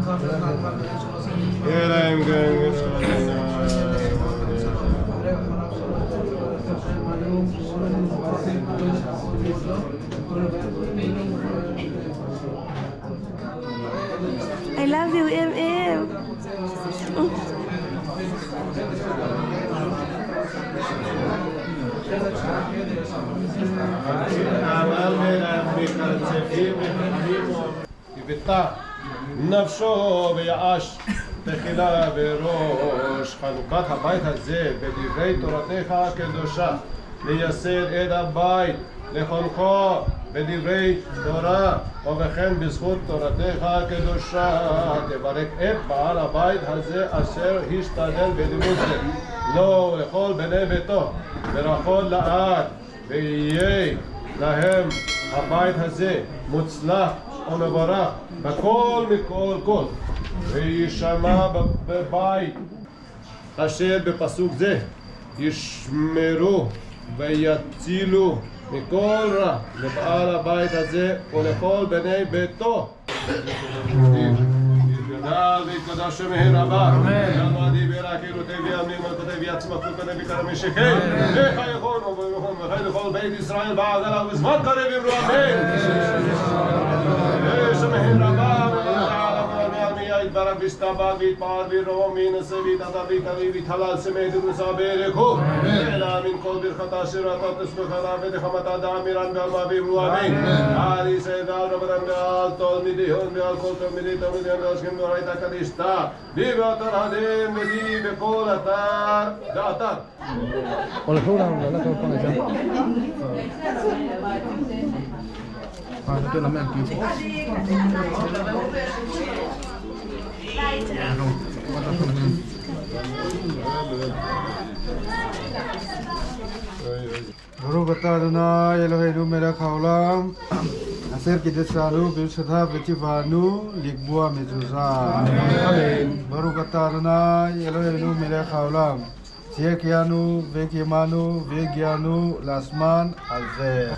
Eläim I love you, MM. ביתה נפשו ויעש תחילה בראש חנוכת הבית הזה בדברי תורתך הקדושה לייסד את הבית לחונכו בדברי תורה ובכן בזכות תורתך הקדושה תברך את בעל הבית הזה אשר השתדל בלימוד זה לו ולכל בני ביתו ברכות לעד ויהיה להם הבית הזה מוצלח ומבורך בכל מכל כל וישמע בבית אשר בפסוק זה ישמרו ויצילו מכל רע לבעל הבית הזה ולכל בני ביתו. יתגדל ויתקדש שמהר הבא. יאמר דיבר כאילו תביא עמים וכותב יצמח וכותב יקרא משכם. איך היכון וכן לכל בית ישראל בעגלה ובזמן קרב יאמרו אמן. שמהר הבא יתברך ויסתבח ויתפאר וירום וינשא ויתעלה ויתעלה ויתהלל שמח ונשא ברכו אלא מן כל ברכת אשר אתה תשמחנה ונחמת אדם מירן בעלמא ויאמרו אמן על ישראל ועל רבנן ועל תלמידיהם ועל כל תלמידיהם ועל שכם דאורייתא קדישתא די באתר הדין ודי בכל אתר ואתר. Oleh pulang, udah kalau kau ngajak. Itu namanya gift. Baruch atah Adonai Eloheinu melech haolam aser kiddeshanu b'mishkatah v'tivanu likbua mezuzah. Amen. Baruch atah Adonai Eloheinu melech haolam שהחיינו וקיימנו והגיענו לזמן הזה.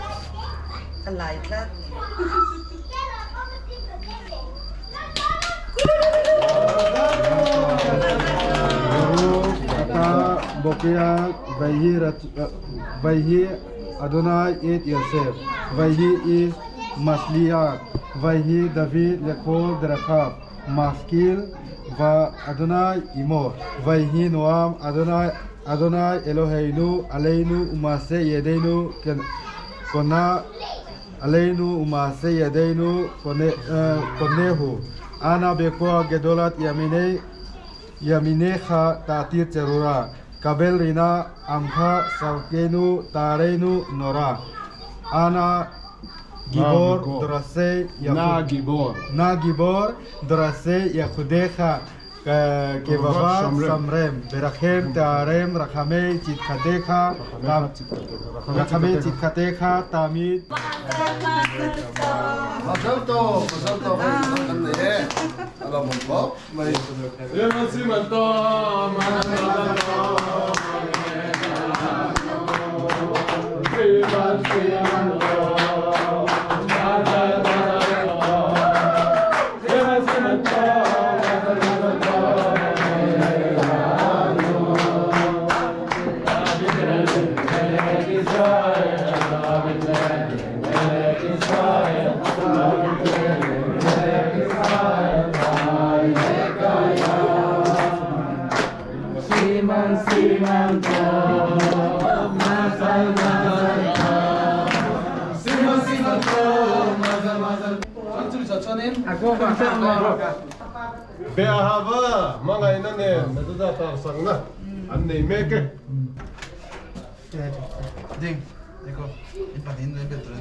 ברוך אתה בוקע ויהי אדוני את יוסף ויהי איש מצליח ויהי דוד לכל דרכיו משכיל ואדוני עמו ויהי נועם אדוני אלוהינו עלינו ומעשה ידינו קונה עלינו ומעשה ידינו קונהו אנא בכוח גדולת ימיניך תעתיר צרורה קבל רינה עמך סלקנו תארנו נורא אנא גיבור דרסי נא גיבור דרסי יחודיך כבבה סמרם ברחם תארם רחמי צדקתך תמיד. מזל טוב, מזל טוב. על המונפות. סימן טוב, מזל טוב. באהבה, מה לעניין? מדודה תרסגנה, אני מקה. Ding, देखो इन पतिन ने बेटर ने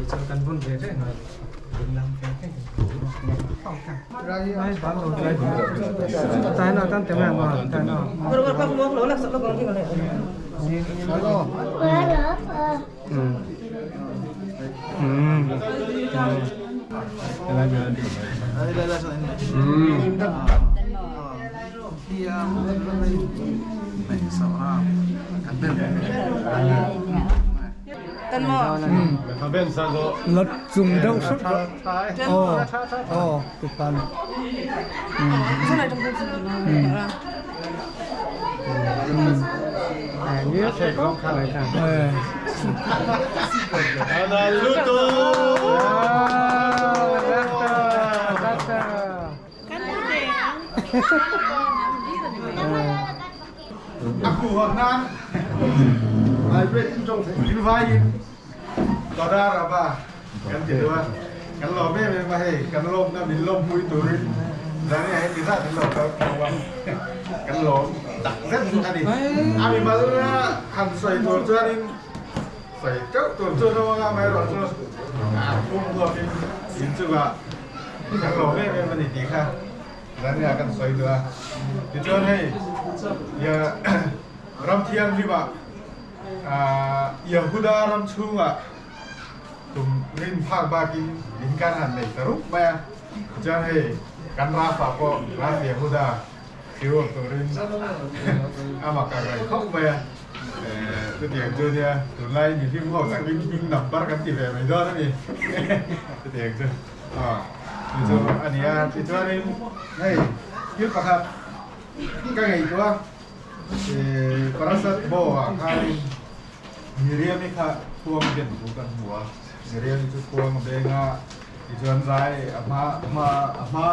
Itu kan pun beda. Bilang kayak. Rai baru rai. Tai na kan teman ma, tai na. Baru kan mau lo lah selalu kalau gimana? กันหมด เขาเป็นซะก็ รถจุ่มเด้าสุด ท้าย โอ้โอ้ตุกัน เท่าไหร่ต้องพูดสินะ อันนี้ใช่ของข้าวทางอานาลูโต Aku honan. Ai biết trong thành vai có ra là ba. Kan gitu ah. Kan lo me me hai kan lom na bin lom mui turin. Dan ai di ra lo ka kan lom. Tak rất tadi. Ami balura han sai tor jarin. Sai kau tor joro ga mai ro joro. Pung lo bin juga. Kan lo me me ni ti kha. Dan ai akan sai dua. Tujuan hai ya ram thiang riba Yahuda ram chunga tum rin phak ba kin in kan han nei taruk ba jan he kan ra fa ko ra Yahuda siwo to rin ama ka rai khok ba tu tiang tu dia tu lai ni phim ho ta kin number kan ti ve mai do na ni tu tiang tu tu ania tu rin hey yuk pakhat cái ngày đó thì parasat bo kai Miriam ni kha tuang den bu kan bua Miriam ni chu tuang benga ti chuan zai ama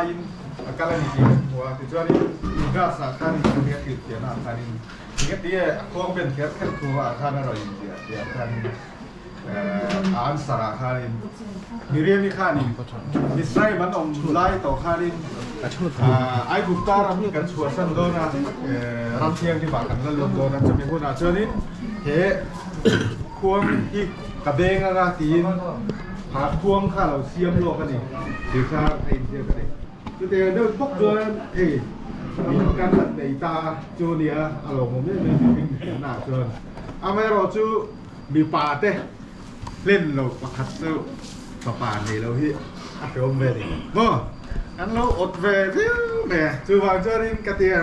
in akala ni ti bua ti chuan ni ga sa khan ni ti ti na khan ni ti ti tuang ben kher kher tu khan ro yin ti khan an sara khan Miriam ni khan ni Israel man om lai to khan ni ai gục ta ram kan chua san do na ram thiang ni ba kan la lom do na chami ko na chonin he khuang hi ka benga ga tin ha khuang kha lo siam lo kan ni ti kha ai ti ka ni tu te do bok do e min kan la dei ta chu nia a lo mo me me ping na chon a mai ro chu mi pa te len lo pakhat su pa ni lo hi a pe om ve ni bo anh lâu ột về thế nè từ vào cho nên cái tiền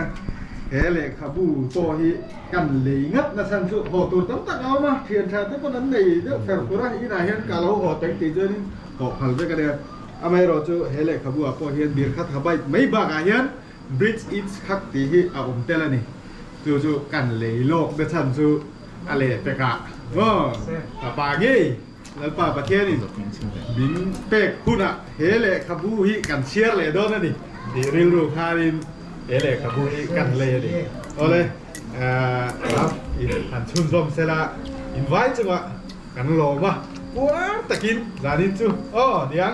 thế lệ khả bù to hi cần lấy ngất là sản xuất hồ tụt tấm tắc áo mà thiền sản tất con đánh này đó phải của ra ý này hiện cả lâu hồ tính tỷ cho nên họ hẳn với cái này à mấy rồi chứ thế lệ khả bù to hiện biệt khát hả bay mấy bà cả hiện bridge it khắc tỷ hi à tên là này chú cần lấy lộc để sản xuất à lệ phải cả vâng à bà ngheแล้วป่าประเทศนี่บินเป็กคุณอ่ะเฮเล่ขับบูฮีกันเชียร์เลยโดนนั่นนี่ดีริวรูคารินเฮเล่ขับบูฮีกันเลยดิโอเลยครับอีหันชุนซอมเซล่าอินไว้จังวะกันโลมาว้าตะกินลานินจูอ๋อเดี๋ยว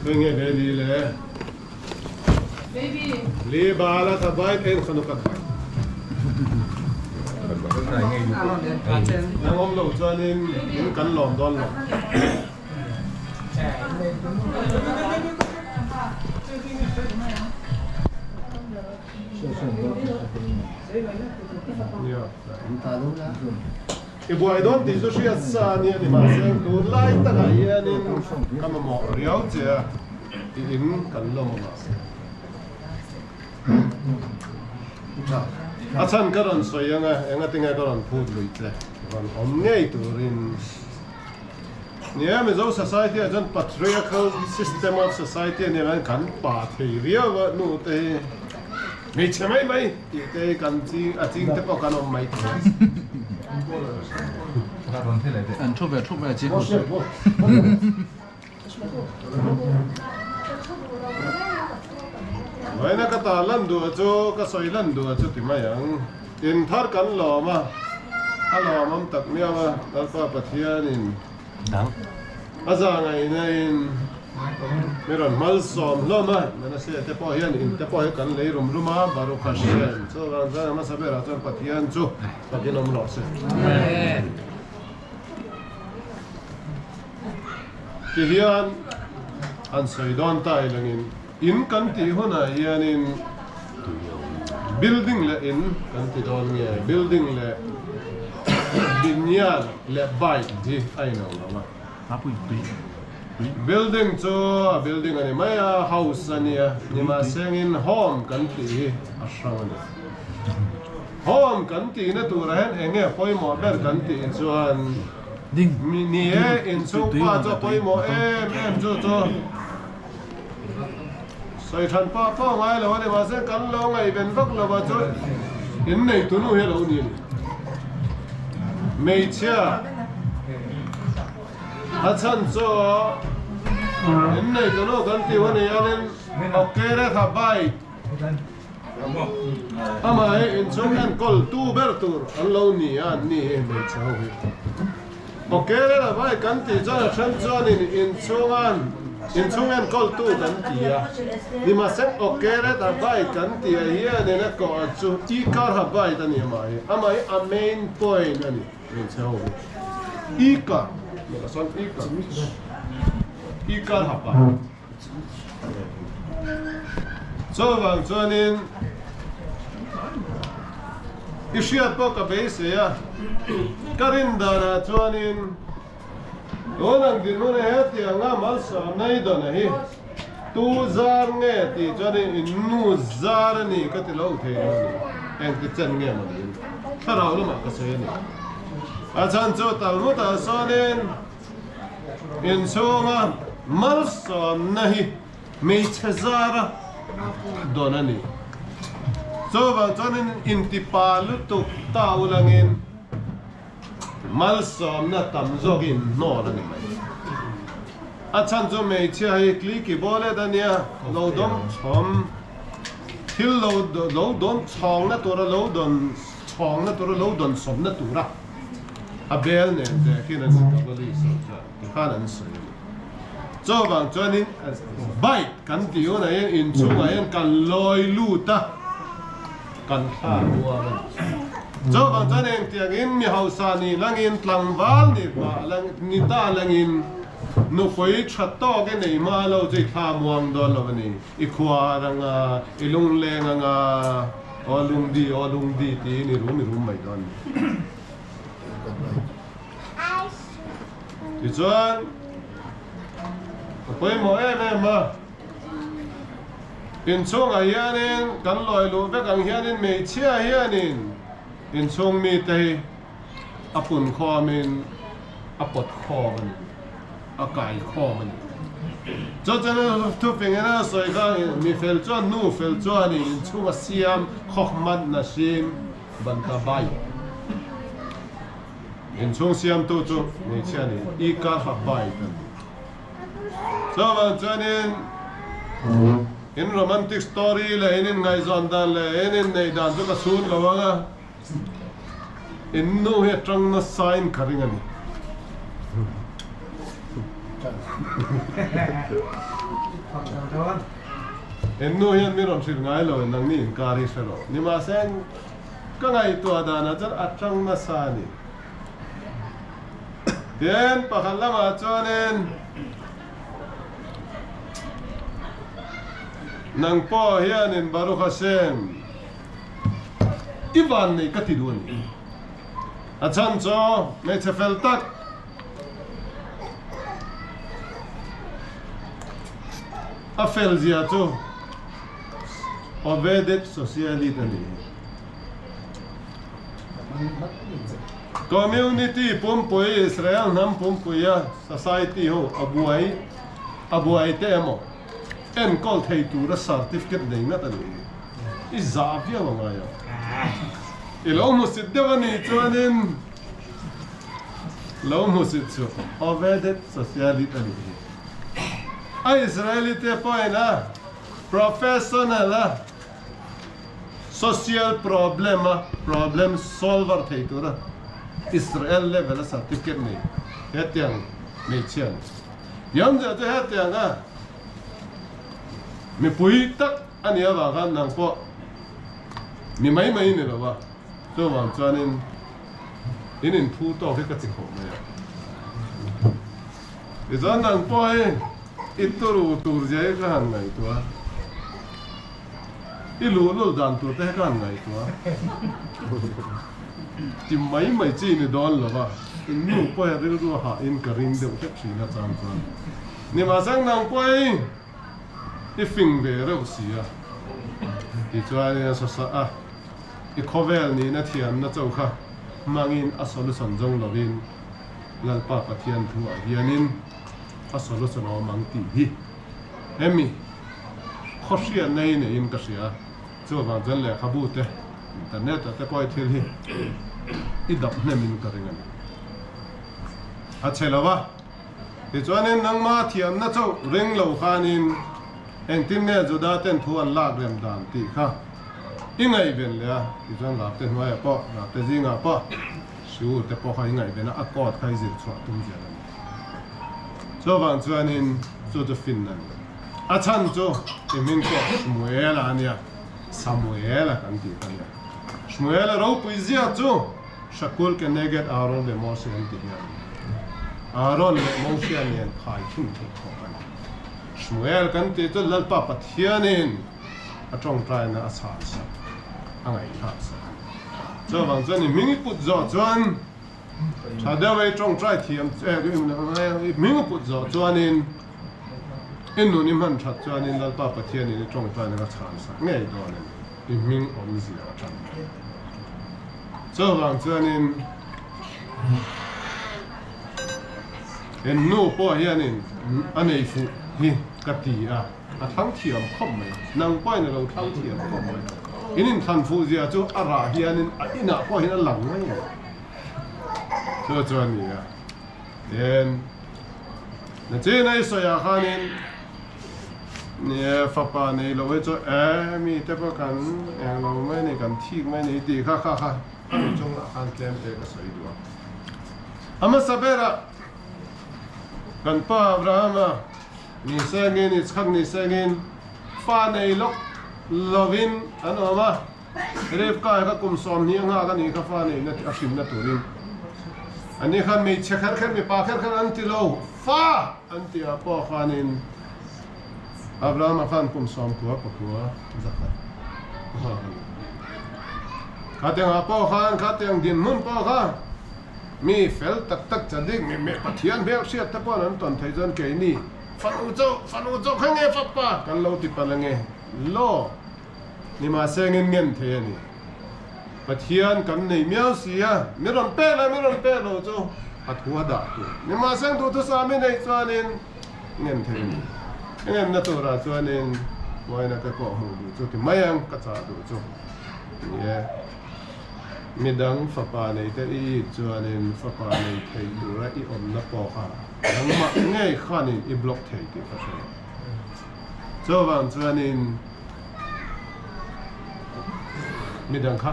เป็นไงเบบีเลยลีบาลาทบายเอ็นขนมกันไปน้องลงจวนนี่กันหลอมดอนหลอมอีบัวไอ้ดอนที่สุดที่สานี่นี่มาเสียงดูไล่ตั้งไอ้นี่ก็มาหมอเรียวเจ้าที่อินกันหลอมมาอาจารย์ก็รอนสวยยังไงติงไงก็รอนพูดลุยเลยรอนอมเงยตัวรินเนี่ยมันจะ society อาจารย์ patriarchal system of society เนี่ยมันกันป่าเทียว่านู่นเตะไม่ใช่ไหมเตะกันจริงจริงแต่พอกันอมไม่ถึง出不了几口水。ไว้นักตาลันดูโจก็สวยลันดูโจติมาอย่างอินทาร์กันหล่อมาถ้าหล่อมันตักเมียมาตัดป้าปะเทียนินอาจารย์ไงเนี่ยมีรอนมัลซอมหล่อมามันเสียแต่พอเฮียนอินแต่พอเฮียกันเลยรุมรุมาบารุขัชเชนโซ่กันจะมาสับเบราจนปะเทียนจูปะกินนมหล่อเสียที่เฮียนอันสวยดอนตายลังอินin kan ti hona yanin building le in kan ti don nge building le binyan le bai di ai no ma building cho building ani maya house ania ni ma sengin home kan ti ashrang hom kan ti na tu ra hen enge poi mo ber kan ti chuan Ding. mi ni e in chu pa cho poi mo em chu cho sai than pa ngai lo ni ma se kan lo ngai ben vak lo ba chu in nei tu nu he lo ni mei chia a chan cho in nei tu nu kan ti wa ni anen okere tha bai ama in chung an kol tu ber tur an lo ni an ni he mei chau hi okere tha bai kan ti cho chan cho ni in chung an kol tu kan ti ya ni ma se okere tha bai kan ti hi ne na ko chu I kar ha bai ta ni ma hi ama a main point ani mei chau hi I kar ni la son I kar ha bai so wang chuanin ishiat po ka base ya karin dana chuanin onang din mo na heti anga mal sa nai dana hi tu zar nge ti chuanin innu zar ni ka ti lo the ni en ti chen nge ma ni tharau lo ma ka se ni a chan chu tal mu ta sonin in chunga mal sa nahi mei chazara donani so ba chonin intipalu tu taulangin mal som na tam zogin no lani achan zo mei chia hi kliki bole dania lo dom chom thil lo don chong na tora lo don chong na tora lo don som na tura abel ne de kinan sa bali so khanan so cho bang chuanin bai kan tiu na in chunga yan kan loi lu ta kan tha bua man cho bang chuanin tiang in mi hausa ni langin tlangwal ni ba lang ni ta langin nu poi thatto ke nei ma lo chi tha muang don lo ni I khwa ranga I lung leng anga olung di ti ni rum mai don ti chuan poi mo em ma in chung a hianin kan loi lu ve kan hianin mei chia hianin in chung mi te a pun kho min a pot kho man a kai kho man cho chen tu pengena soi ka mi fel chuan nu fel chuan in chung a siam khokhmat na sim ban ka bai in chung siam tu chu mei chia ni I ka ha bai kan so bang chuanin in romantic story la inin ngai zon dan la inin nei dan chu ka sun lo wanga in nu he trang na sign karing ani in nu hian mi ron thil ngai lo nang ni in kari sero ni ma sen ka ngai to dana char atang na sa ni den pakhalama chuanin nang po hianin Baruch Hashem iban nei ka ti duan a chan cho me chefel tak a fel zia chu obedet sociality ni community pumpoi Israel nam pumpuya society ho abuai te mo en kol thei tu ra certificate dei na ta ni I zavia ma ya ilo musit devani chuanin lo musit chu obedet sociality ni a Israeli te poina professional social problem solver thei tu ra Israel level certificate ni hetiang me chian yam ja te hetiang a mi pui tak ani ava kan nang po mi mai ni lo ba to wang chuanin inin thu to he ka chi kho me ya I zan nang po e ituru tur je ka han ngai to I lu dan tu te ka han ngai to ti mai chi ni don lo ba in nu po ya ru ha in ka ring de ke chi na chan chan ni ma sang nang po e I fing ve ro si ya I chuan ya so sa a i khovel ni na thiam na chau kha mangin a solution jong lovin lalpa pathian thua hianin a solution o mang ti hi emi khosia nei ne in ka sia chu wang jan le khabu te internet te poi thil hi i dap hnemin ka ringan a chelawa ti chuanin nangma thiam na chau ring lo khanin engtim ne juda ten thu an lak rem dan ti kha ingai ben le ti chuan lak te hnuai po na te zinga po siu te po khai ngai ben a kot khai zir chua tum jian so wang chuanin chu te fin nan a chan chu ti min ko Samuel ania Samuel kan ti kan ya Samuel ro pui zia chu Shakul ke neget Aaron le Mose an ti hian Aaron le Mose an yen khai thun thi ko kan Samuel kan ti chu lalpa pathianin a tong trai na a sa sa angai kha sa so wang chuan mingi put zo chuan thadawei tong trai thiam mingi put zo chuanin in nu ni man that chuanin lalpa pathianin tong trai na a sa sa ngei donin i ming om zia chan so wang chuanin en nu po hianin anei fu hi kati a thang thiam khom mai nang poi na lo thang thiam khom mai inin than fu zia chu ara hianin a ina po hin a lang mai so chuan ni a then na che nai so ya khanin ne fa pa nei lo we chu mi te po kan ang lo mai ni kan thik mai ni ti kha kha kha chung la khan tlem te ka soi du ama sabera kan pa Abrahama ni sengin ni chak ni sengin fa nei lok lovin ano ma rep ka ka kum som ni nga ka ni ka fa nei na asim na turin ani khan me chekhar khan me pa khar khan anti lo fa anti a po khanin Abraham khan kum som ko zakha khateng a po khan khateng din mun po khan mi fel tak tak chadik me pathian bel sia ta po an ton thai jon ke ni fan u zo khang e fa pa kan lo ti palange lo ni ma sengin ngen the ni pathian kan nei miao sia mi ron pe lo zo athua da tu ni ma seng tu sa mi nei chuanin ngen the ni ngen na to ra chuanin moi na ka ko mu du chu ti mayang ka cha du chu ye midang fa pa nei te I chuanin fa pa nei thei du ra I om na po kha nang ma ngei khanin I block thei ti ka so so wang chuanin midang kha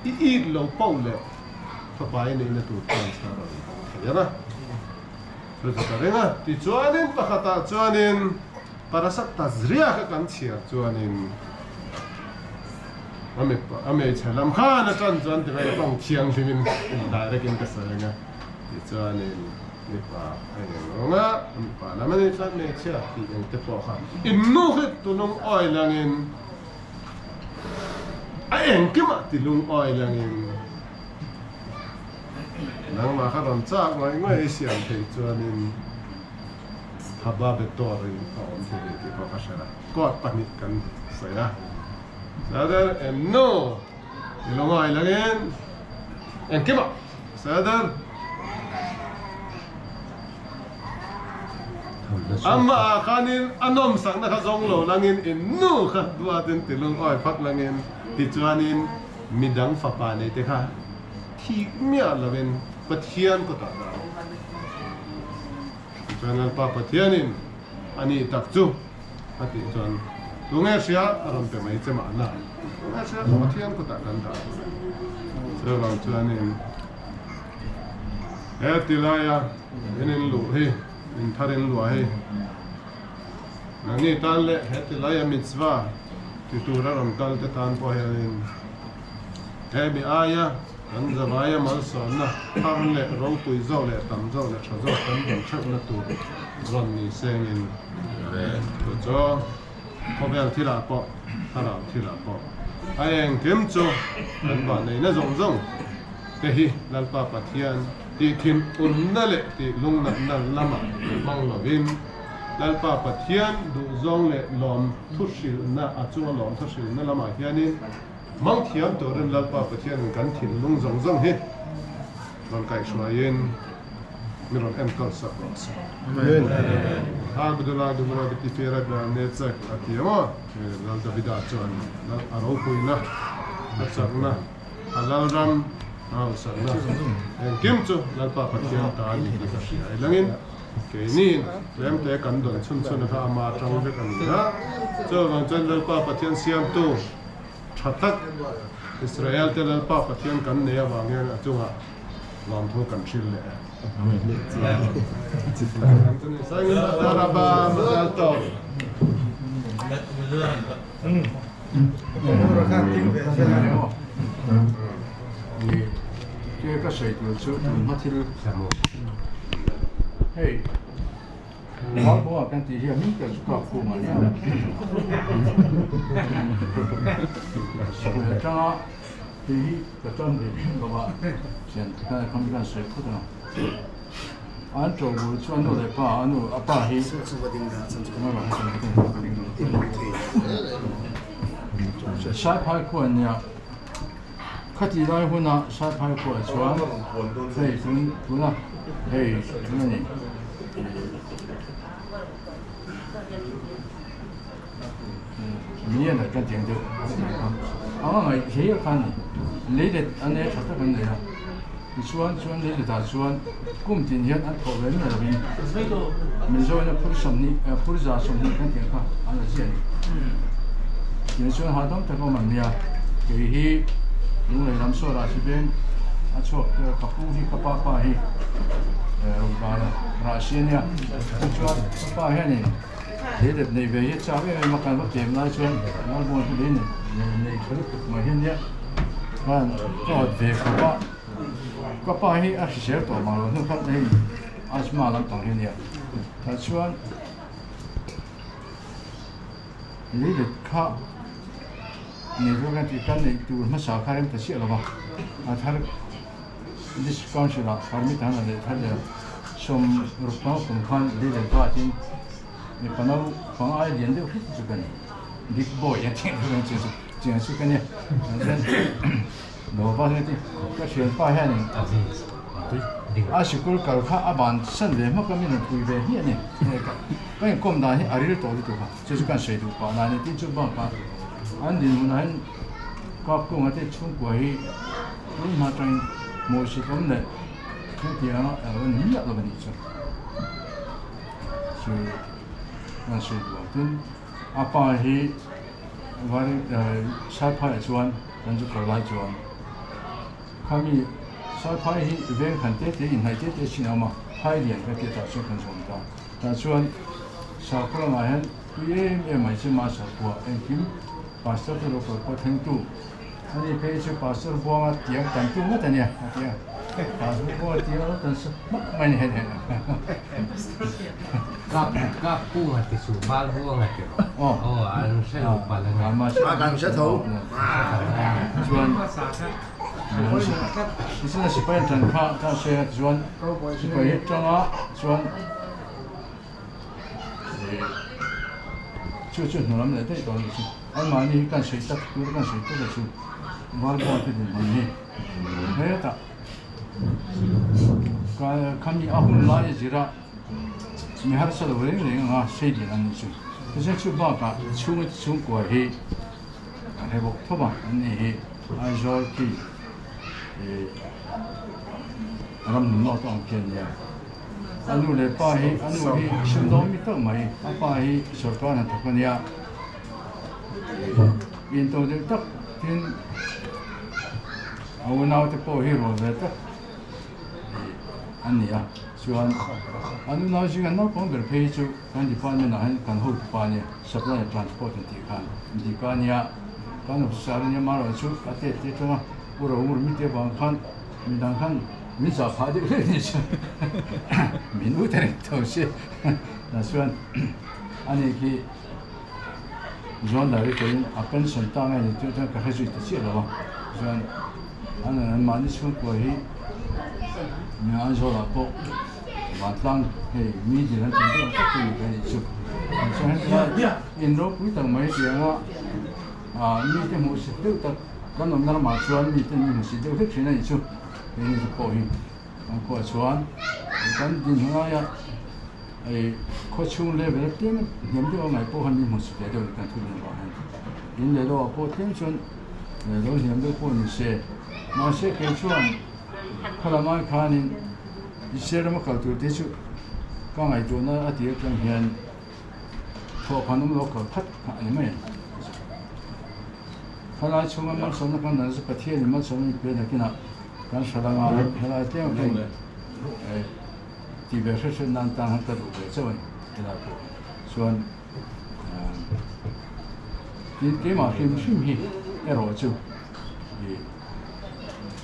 I lo po le fa pa nei na tu transfer ya na so ta renga ti chuanin pa khata chuanin parasat tazria ka kan chia chuanin ame chalam kha na chan chan te mai tong chiang thimin direct in ka sarenga ti chuanin ni pa ai nga pa la mani chan ne chia ti eng te po kha in nu het tu nong oi langin a eng ki ma ti lung oi langin nang ma kha ron cha ngai ngai siam te chuanin haba betori on te ti ko ka shara ko panit kan saya sadar no ilong ay langin en kima sadar amma akanin anom sang nakazong lo langin no kha duatin tilong ay phak langin tichuanin midang fapane te kha thi mya lawen pathian ko ta channel pa pathianin ani takchu ati chuan tunge sia aram pe mai chema na tunge sia pathian ko ta kan da so wang chuanin tilaya inin lu hi in tharin lu hi nani tan le tilaya mitzva titura ram kal te tan po hian bi aya an zawaya mal sona thang le ro pui zo le tam zo le tha zo kan dong thak na tu ron ni sengin le to cho khobel thila po thara thila po ai kem chu an ba nei na zong zong te hi lalpa pathian ti thim un na le ti lung na na lama mang lovin lalpa pathian du zong le lom thushil na achu lom thushil na lama hianin mang thiam to ren lalpa pathian kan thin lung zong zong hi ron kai shwayen miron em kal sa amen abdullah dubra bi tifira da netsak atiama lal davida chuan lal aro puina achakna halal ram au sarna en kim chu lalpa pathian ta ni ki ka ai langin ke ni lem te kan don chun chun kha ma tang ve kan na cho wang chen lalpa pathian siam tu thatak Israel te lalpa pathian kan ne awangen achunga lam tho kan thil le Sayın araba mazal tov. cái cái sợi từ chỗ từ mắt thì hey nói bố cái gì hiện những cái chỗ của mà nhá cho thì cái chân thì các bạn hiện tại không biết là sợi của nó anh chỗ của chuyên đồ để pa anh ở pa hi sai phải của anh nhá khát gì đó hôm nào sai phải của chuyên thì chúng là hey chúng là gì miễn là cái tiếng được ngày khi看lấy được anh ấy chắc chắn là chuyên lấy được ta chuyên cũng tin hiện anh thổi lên là mình rồi nó phun sầm đi phun ra sầm đi cái tiếng khác anh là gì những chuyên hoạt động tại công mình nha cái hi những người làm số là chỉ bên anh cho cái cặp phu hi cặp pa hi và ra xin nha chuyên pa hi này để được này về hết cháu cái mà cần bắt tiền lại chuyên nó buồn cái đến này cái mà hiện nhé và cho về có ba hi anh sẽ tổ mà nó phát đây anh mà làm tổng hiện nhé là chuyên lấy được khá nhiều cái cái này từ mà sao khai em tự sẽ là bao thay discount là phải mi thằng này thay là som rút nó cũng khoan lấy được ba chínนี่พอเราฟังไอเดียนเดียวคิดจุกันบิ๊กบอยอย่างที่เราจะจุกันเนี่ยนั่นเราฟังที่ก็เชื่อป้าแค่นี้อาชีพก็การค้าอาบันสันเดมันก็มีหนึ่งคุยไปเฮียนี่ก็ยังก้มได้อาริโตที่ตัวจะจุกันเสียดูป้านั่นที่จุบ้างป้าอันนี้มันนั้นก็คงอาจจะช่วงกว่าที่รู้มาจังโมชิตอมเนี่ยที่เราเนี่ยเราเป็นอีกจุด那是我跟阿爸去，我晒拍砖，跟住过来砖。他们晒拍去一边看电影，还电视呢嘛，拍脸个电视上看上的。那砖，烧过来还也买些马烧锅，kim把烧的肉锅听住，那你可以去把烧锅嘛点单独么的呢？点，把烧锅点了，但是没呢呢。các khu là cái số ba vuông là kiểu anh sẽ lục vào là mà càng sẽ thấu chuẩn 이제는 시바인 전파 다시 주원 시바인 정아 주원 주주 놀람네 때 이거 얼마니 간 수있다 그간 수있다 주 말고한테 되니 해다 감이 아군 라이 지라 미하르서도 왜냐면 세디라는 주 그래서 주바가 중국에 회복 토바 아니 아이저키 ram nó tông kiên ya anu le pa hi anu hi shindom mi tak mai apa hi sarkar na thakhan ya in to de tak tin au nau te po hi ro ve tak ani ya chuan anu nau jinga no kong ber phei chu kan department han kan ho pa ne supply transport ti khan di kan ya kan sar ne ma ro chu ate te to uro ur mi te bang khan mi dang khan mình sợ phá đi cái gì chứ mình út thành đầu xe là xuân anh ấy khi John đã cái apen sân tăng này thì tôi thấy cái gì đó chết rồi John anh ấy mà đi xuống quầy mình ăn rồi là bộ và tăng thì mi gì đó chúng tôi có cái gì chứ John là in đó quý tầng mấy tiếng á mi cái một sự tự tập 刚侬那马川米的你是就会去那一处，你是高兴，过川，刚今天呀，过秋来为了点，人家买包含你们是别的干出来吧？人家都过点春，都人家过你些，马些给川，看了嘛看你，一些人们搞做的就，刚来做那啊第二天天，托看他们老搞拍看你们。后来从我们说那个那是白天，你们说你别的给他，刚说了嘛，后来这样子，这边是难当很多路的，这问给他说，给嘛是顺便，要罗就，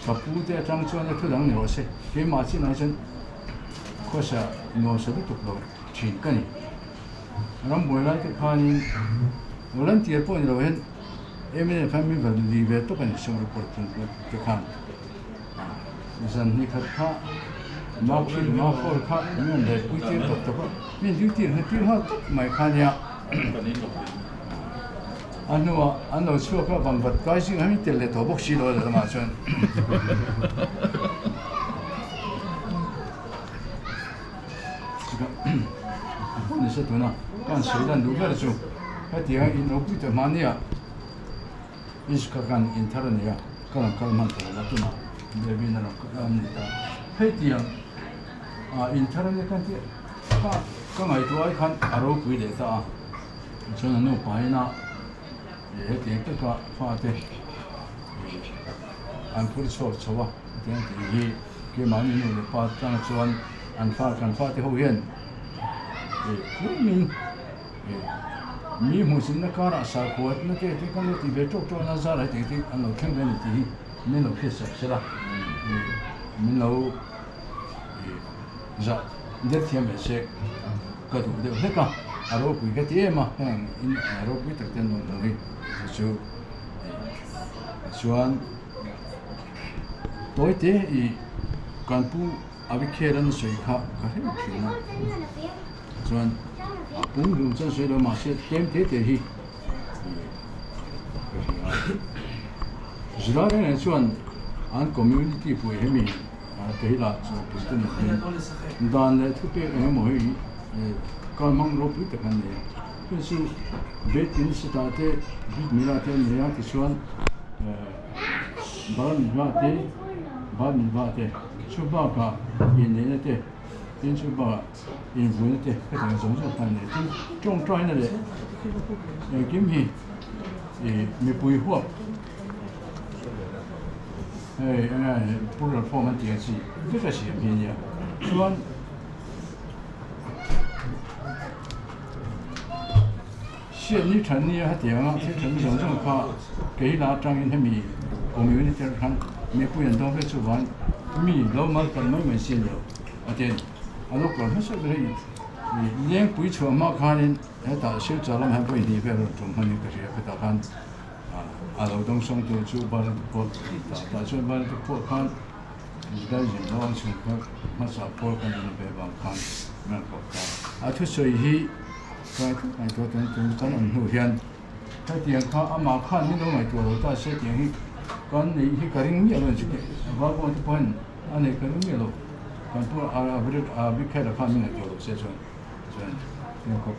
说不得张专的土壤牛些，给嘛进来先，可是牛些都读了，全干的，然后回来就看你，我们第二步就问。因为方面的里边都跟生活过程就看，你说你看他，马去马后他，你们来不接触的话，你就点他都没看呀。安诺说个办法，改性还没得来，头不洗了的嘛算。这个，你说对呢？刚谁在努力的时候，还第二一努力的嘛呢？이식하간 인터넷이야. 그런 것만 들어가지나. 내비는 그럽니다. 해디양 인터넷 간데 그 좋아이 간 바로 보이래다. 저는 너 바이나 예 대가 파데 안 풀쳐 저와 대기 그 많이 눈에 파장 좋은 안 파데 호연 예 국민 mi musim na kara sa kuat na te te kan ti be tok tok na za ra te te an lo khang ben ti min lo phis sa la min lo za de tiam be se ka du de he ka aro pu ga te ma hang in aro pu tak ten no no ri chu chuan toi te I kan pu abi kheran soi kha ka he thina chuan cũng dùng chân水了嘛，是点点点去。是那个人说，按 community 不会咪，给啦做不是那边，但呢特别我们会，刚忙罗不得看的，就是别天是大的，别米拉天那样的说，把米拉的，出发个一年的。因出把因为的非常重视看的，种栽那的，今天没规划，不是放满电视，这个是便宜，说现你城里还点啊，这城重重卡，给拿张云他米，我们有的地看没不愿当会出完，米老马根本没现了，对。啊，如果他说的你连不错嘛，看人还打小杂了还不一定别了，总看你个些不打看劳动上头就把破打算把这破看，你在人老上头嘛啥破看你别把看那破看，他所以该多等很后天，他点看嘛看你都没做到，但是点看你个人面了就，我讲这不很，安尼个人面了。kan tu abi khai la khan min ko se chon ko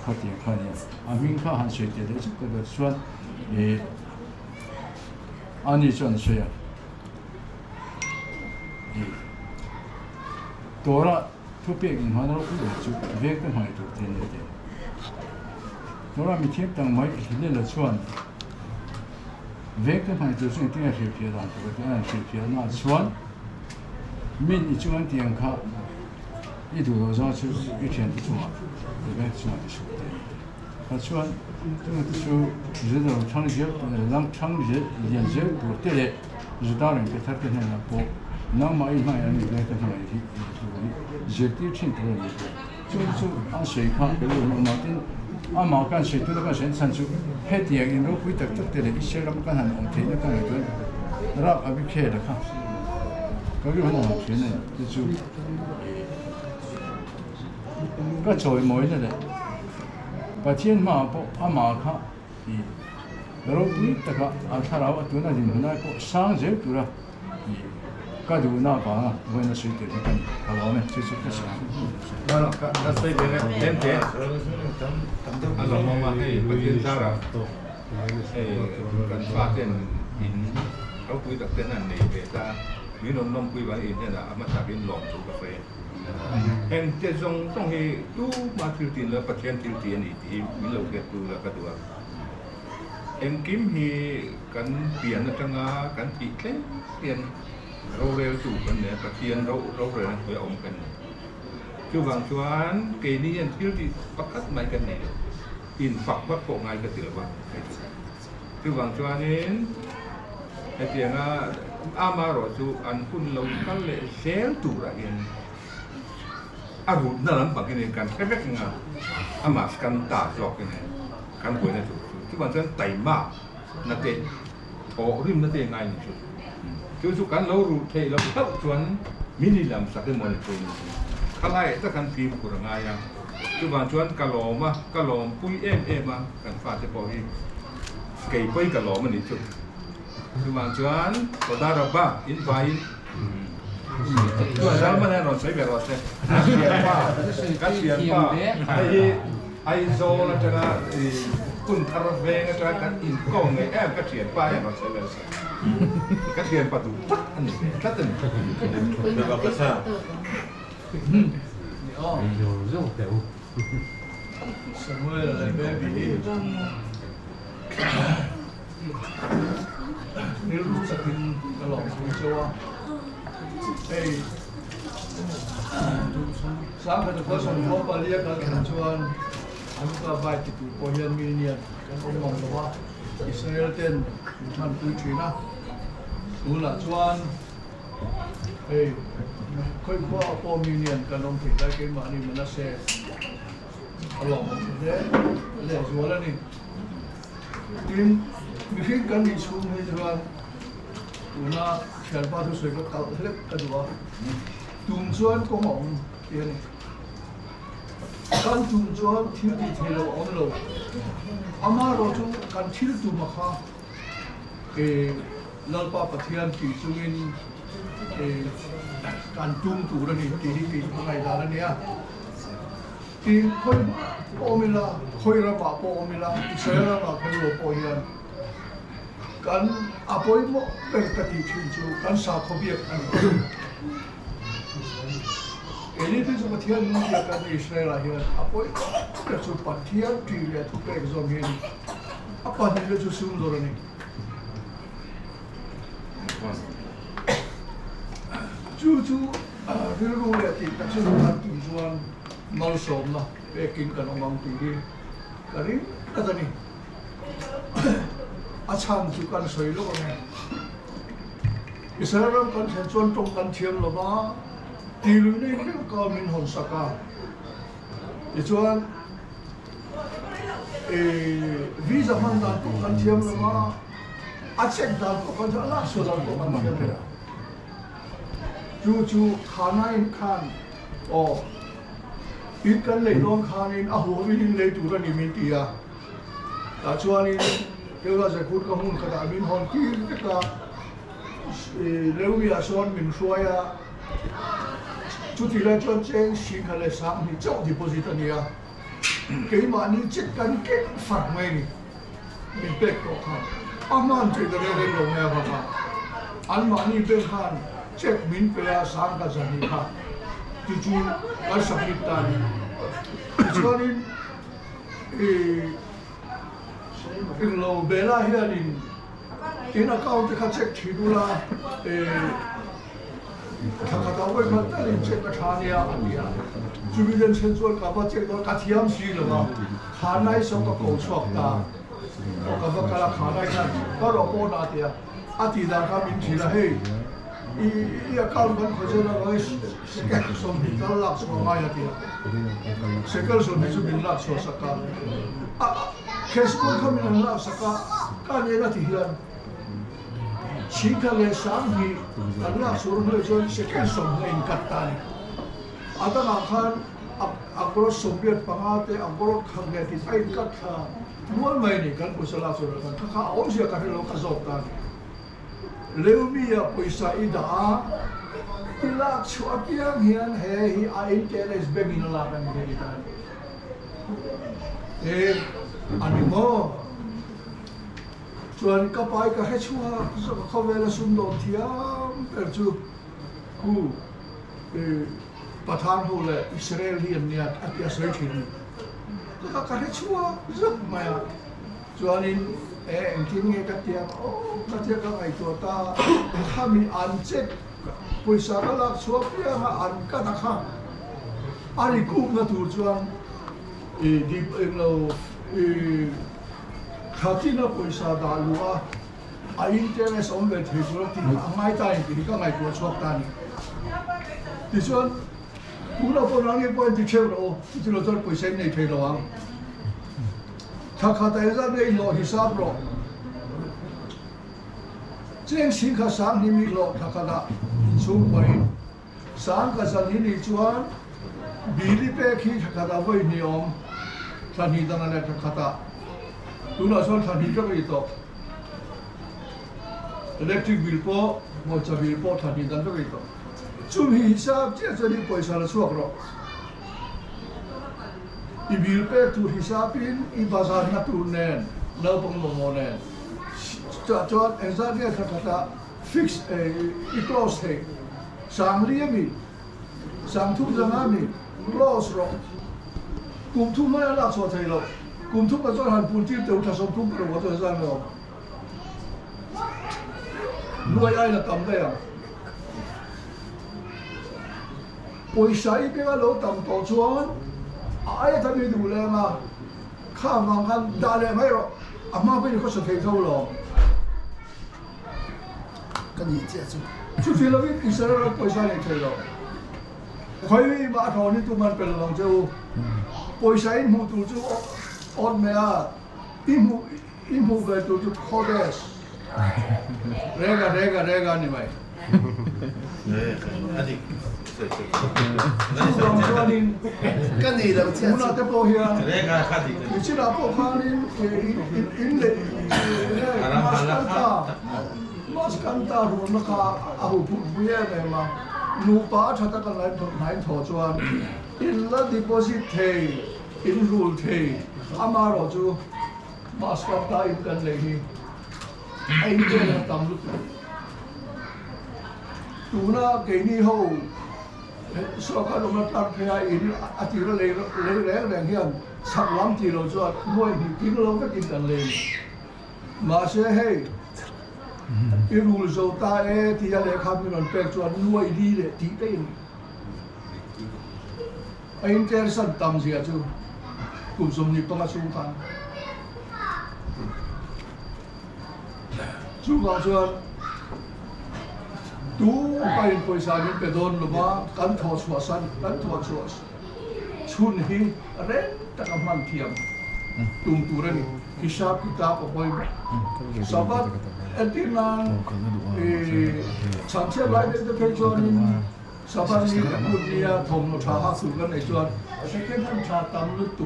kha ti kha ni amin kha han se te de ko de chuan ani chon se ya tora tu pe in han ro ku chu ve ka mai tu te ne de tora mi thiep tang mai le la chuan ve ka mai tu se te ya se phe da tu te ya se phe na chuan min一万点卡，一度多少就是一天的做，这边做的是的。他说这个说日头长节，让长节连节不得嘞，日大人给他跟那过，那么一万人那边跟他一起，热天天多人就按水卡，比如我们按毛干水多那个生产出，黑点因为会得得嘞，一些人干很红天那个那个，然后阿比开的看。거기 하나 없네. 그죠? 그 저희 뭐 있는데. 바티엔 마포 아마카 이 pero ui taka tharaw atuna din hunai ko sang je tura ka du na pa ngoi na sui te kan alo me chu chu ka sa Bueno, kasih dengan ente. Kalau mau makan bagian cara, kan paten in, kau kui tak tenan ni beta, minum nom kui baik ini dah amat sabin lom tu kafe. Ente song he tu masih tinla pasien tiltian ini, milau ke tu lah kedua. Kim hi kan pian tengah kan ikan pian rau tu kan ya pasien rau rau tu om kan. Chú vàng chuan cái này anh thiếu thì bắt cắt mấy cái này in phật bắt bộ ngay cái tiểu vàng chú vàng chuan nên cái tiếng ama rồi chú anh phun lâu cái lệ xéo tủ ra yên hụt nó lắm bằng cái này cần cái vết ngà ama cần tả dọc cái này cần quên này chú vàng chuan tẩy mà nó tệ ổ rim nó tệ ngay này chú cần lâu rồi thì lâu thấp chuan mini làm sắc cái món này kalai ta kan phim kurang ayam tu bang chuan kalom pui em kan fa te po hi kei poi kalom ni chu tu bang chuan kodaraba in vai tu asal mana ron sai bero se kasian pa ai zo la tanga kun tarve nga tra kan in kong ngai em kasian pa ya ron sai bero se kasian pa tu ani katen berapa sa Dùng tiểu Samuel là baby. Nếu lúc sẽ tin cái lòng của châu Á, hey, sáng cái đó xong phố Bali cái thằng chuan, anh ta vay thì tụi cô hiền million, cái ông mong đó, Israel tên, thằng tụi chuyện á, tụi là chuan, hey. Khơi qua million cái ông thì cái mà đi mình nó sẽ lòng thế để rồi là đi tin mình cần đi xuống hay rồi tụi nó খেয়াল পাথর সৈক কাল হেলে কাদুয়া তুমজোয়ান কো মং ইয়ানি kan tujuan thil di thelo onlo amaro chu kan thil tu makha e lalpa pathian ti chungin e kan tum tu ra ni ti ti ngai da nia ti khoi omila khoi ra ba po omila sera ra khelo po hian kan apoi mo per kati thil chu kan sa khobiak an ini tu cuma tiada mungkin kan Israel akhirnya apa itu patian dia tu ke examen apa dia tu sumber ni cucu dulu lihat kita cuma tujuan nol som lah bikin kan orang tinggi kali kata ni acam tu kan soilo kan Israel kan sensual tong kan tiam lama tilu ni kau min hon saka, ichuan visa mandan tu kan tiam lama, acek dan tu kan jalan sudah tu kan tiam. Cucu kanain kan, oh, ikan leilong kanin, ahu ini leitura ni mintia. Achuan ini kita sebut kamu kata min hon kiri kita lewi asuan min suaya. Cuti lah cuan ceng sih kalau sang ni jauh deposit ni ya, kema ni cek kan ke farm ni, mintek kau kan, aman cek dari orang ni apa, alman ni berkan cek min pera sang kazani kan, tujuh kan sakitan, sekarang kalau bela hianin, ini kau tak cek tidurlah kakak awak kata ni cek kacanya dia, jubilan sensual kapa cek tu katiam sih lama, khanai sok kau suak ta, kapa kala khanai kan, kalau pun ada, ati dah kami cila hey, ia kau kan kerja nak sekel sombi talak semua ya dia, sekel sombi tu bilak sosaka, kesepun kami nak saka, kan ia nanti hilang. Cikale samhi Allah suruh jual sekian semua ingkatan. Ada makan angkor Soviet pangate angkor khangge ti ai ka tha mual mai ni kan pusala so kan kha au sia ka lo ka zot ta leumi ya poisa ida tilak chuapiang hian he hi a interes begin la kan ni ta animo chuan ka pai ka he chua so ka khawela sum do thiam per chu ku Pathan ho le Israel hian nia atia sei thin ka ka he chua zuk maya chuanin engkin nge ka tia ka tia ka ngai to ta khami an chet poisa ka lak chuak pia ha an ka ta kha ani ku na tu chuan di lo khatina poisa da lua a interest on the thilo ti ngai tai ti ka ngai to chuak ta ni ti chuan Pura po nang yung point teacher o, tinutur po isa na ito ang. Kakatayan na ilo hisab ro. Jeng singka sang himi lo kakata sumpay. Sang kasan hini chuan bili pe ki kakata boy niyom tanhida na na kakata. Tuna son tanhida ko ito. Electric bill po, mocha bill po tanhida ko ito. Zum hisab dia jadi poisa la suak ro. Ibil pe tu hisapin I bazar na tu nen, na pong momonen. Chuan enzar dia kata fix I close he. Sang liami, sang tu jangami, close ro. Kum tu mai la so thai lo. Kum tu ka chuan han pun ti teu tha som tu pro wa to zan lo. Nuai ai na tam da Poisa I pega lo tam to chuan ai ta mi du le ma kha mang kan da le mai ro ama pe ko so thei tho lo kan ni chia chu fi lo vi Israel poisa le thei lo khoi wi ma tho ni tu man pe lo chu poisa in mu tu chu on me a imu ve tu chu khodes rega ni mai adik kan ni lang chia una te po hian rega khadi ni chira po khanin in le mas kanta ru na ka ahu pu buya me ma nu pa thata ka lai tho chuan in la deposit thei in rule thei ama ro chu mas kanta in kan le hi ai de na tam lu tu na ke ni ho so ka lo na tar phea in atira le hian saklam ti lo chuan moi hi kin lo ka kin kan le ma se hei I rule zo ta ti ya le kha mi non pek chuan nuai di le ti te in ai interesant tam zia chu kum som ni panga chung khan chu ga chuan tu kai poisa ni pe don lova kan tho chua san kan tho chua chun hi ren ta ka man thiam tum turan hisab kitab apoi sabat etinan changche lai de pe chuan sabat ni punia thom no tha ha su kan ai chuan second hand tha tam lu tu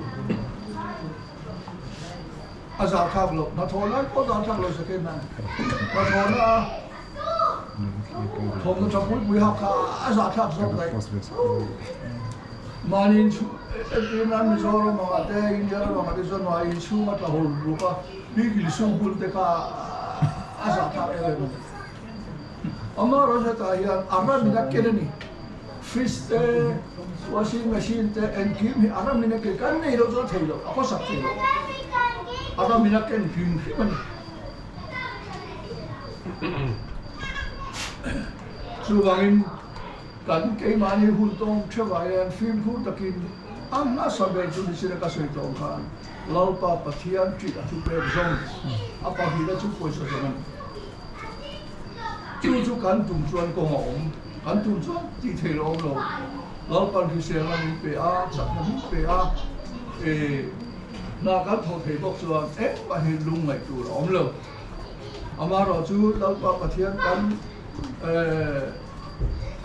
aza khap lo na thola ko da thak lo second hand na thola thom no chapui pui ha kha aza thak so dai manin chu etinan mi zoro ma ate india ma ate so no ai chu ma ta hol rupa bi gil su bul te ka asa ta ele amma roja ta hian amma mina kenani fish te washing machine te and kim hi amma mina ke kan nei ro zo thailo ako sak thailo amma mina ken kim man chu wangin kan ke mani hun tong thawaian film hu takin amma saber chu ni sira ka soi tong khan lalpa pathian chi atu pe zong apa hila chu poisa zaman chu kan tum chuan ko ngom kan tum chuan ti thei lo lo lalpa ki se la ni pe a chak na ni pe a na kan tho thei bok chuan ba hi lung ngai tu om lo ama ro chu lalpa pathian kan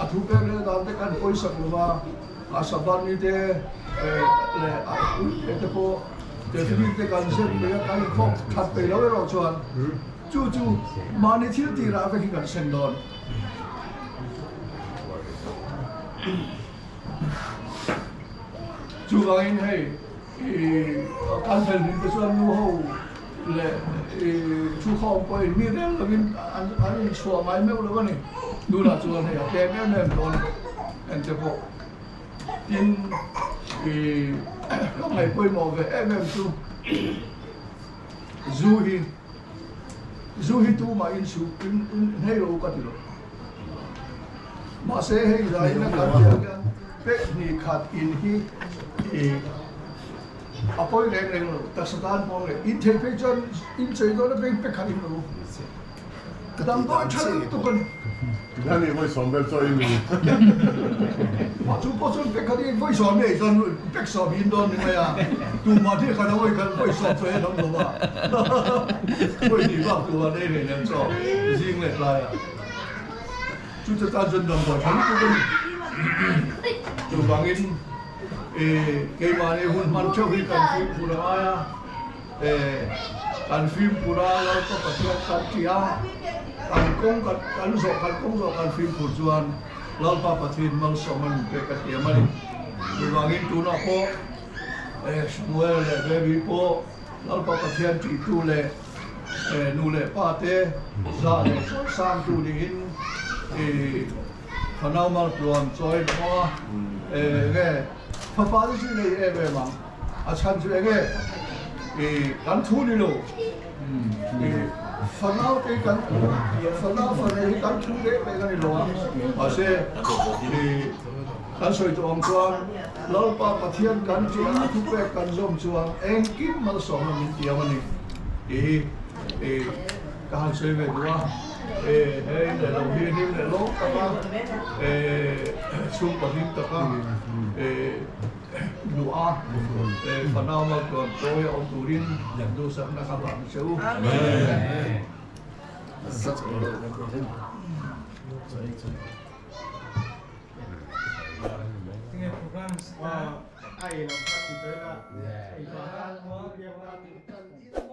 atu pe le dan te kan poisa ko wa asaban ni te le te po te fili te kan se pe kan ko khat pe lo ro chuan chu mani thil ti ra ve ki kan sen don chu gain hei kan fel ni te chuan nu ho le chu khom ko mi rem lo bin an chua mai me lo ni nu la chuan hei te me don en te po tin có ngày quay mò về em tu du hi tu mà in su in hay lo cái gì mà sẽ hay là in cái gì cái ni khát in hi apoi reng reng lo ta satan mong le in thế phải chân in chơi đó nó bên bên khát in lo cái đám đó chắc tụi conนั่นนี่ไม่สมเป็นโซอิมี mà chú có chút cái cái với sòn này sòn bách sòn hiến đòn như này à tu mà thế cái đó với sòn thuê lắm rồi mà với đi vào tu ở đây này làm sao riêng lại à chú cho ta dân đồng bảo chúng tôi tu bằng in cái mà này hôn man cho cái cần phim phụ nữ à cần phim phụ nữ là có phải cần chia kan kong kan film pujuan lal pa pathin mal soman pe ka tiamani wangin tu na ko Samuel le bebi po lal pa pathian ti tu le nu le pa te za le sam tu ni in khanau mal pluan choi mo ge pa pa ji le e be ma a chan ju ge kan thu ni lo phần nào cái phần này căn chung đấy bây giờ này lo à sẽ thì căn soi tụ ông chuan lâu pa pathian căn chuan thu pe căn zoom chuan em kim mal som mình tiao này thì căn soi về đó để lâu hiền hiền để lâu ta ba chung pathian ta ba doa phần nào mà còn tôi ông tu rin nhận tu sẵn là các bạn sẽ Nghe program ai làm phát thì tới là ai có cái